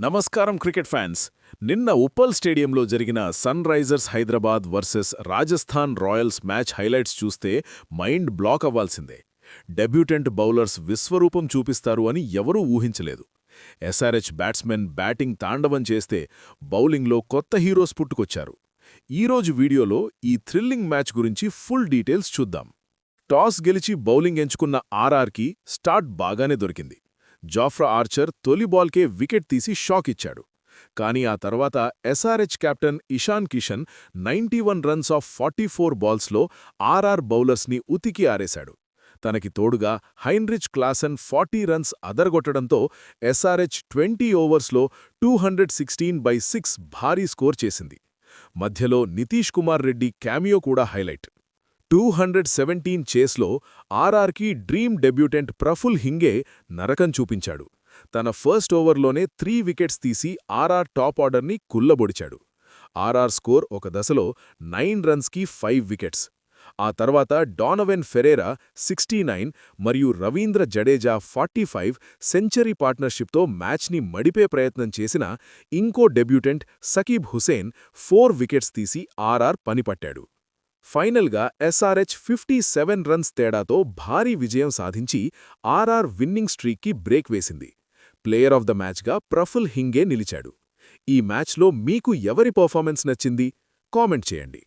నమస్కారం cricket fans. నిన్న ఉప్పల్ స్టేడియంలో జరిగిన Sunrisers Hyderabad versus Rajasthan Royals match highlights చూస్తే మైండ్ బ్లాక్ అవ్వాల్సిందే. డెబ్యూటెంట్ బౌలర్స్ విశ్వరూపం చూపిస్తారు అని ఎవరూ ఊహించలేదు. ఎస్ఆర్హెచ్ బ్యాట్స్మెన్ బ్యాటింగ్ తాండవం చేస్తే బౌలింగ్లో కొత్త హీరోస్ పుట్టుకొచ్చారు. ఈరోజు వీడియోలో ఈ థ్రిల్లింగ్ మ్యాచ్ గురించి ఫుల్ డీటెయిల్స్ చూద్దాం. టాస్ గెలిచి బౌలింగ్ ఎంచుకున్న ఆర్ఆర్కి స్టార్ట్ బాగానే దొరికింది. జాఫ్రా ఆర్చర్ తొలి బాల్కే వికెట్ తీసి షాక్ ఇచ్చాడు. కానీ ఆ తర్వాత SRH captain Ishan Kishan 91 runs off 44 బాల్స్లో ఆర్ఆర్ బౌలర్స్ని ఉతికి ఆరేశాడు. తనకి తోడుగా హైన్రిచ్ క్లాసెన్ 40 రన్స్ అదరగొట్టడంతో ఎస్ఆర్హెచ్ 20 ఓవర్స్లో 216/6 భారీ స్కోర్ చేసింది. మధ్యలో నితీష్ కుమార్ రెడ్డి క్యామియో కూడా హైలైట్. 217 చేస్లో ఆర్ఆర్కి డ్రీమ్ డెబ్యూటెంట్ ప్రఫుల్ హింగే నరకం చూపించాడు. తన ఫస్ట్ ఓవర్లోనే 3 వికెట్స్ తీసి ఆర్ఆర్ టాప్ ఆర్డర్ని కుల్లబొడిచాడు. ఆర్ఆర్ స్కోర్ ఒక దశలో 9 రన్స్కి 5 వికెట్స్. ఆ తర్వాత డానవెన్ ఫెరేరా 69 మరియు రవీంద్ర జడేజా 45 సెంచరీ పార్ట్నర్షిప్తో మ్యాచ్ని మడిపే ప్రయత్నం చేసిన ఇంకో డెబ్యూటెంట్ సకీబ్ హుసేన్ 4 వికెట్స్ తీసి ఆర్ఆర్ పనిపట్టాడు. ఫైనల్గా ఎస్ఆర్హెచ్ 57 రన్స్ తేడాతో భారీ విజయం సాధించి ఆర్ఆర్ విన్నింగ్ స్ట్రీక్కి బ్రేక్ వేసింది. ప్లేయర్ ఆఫ్ ద మ్యాచ్గా ప్రఫుల్ హింగే నిలిచాడు. ఈ మ్యాచ్లో మీకు ఎవరి పర్ఫార్మెన్స్ నచ్చింది? కామెంట్ చేయండి.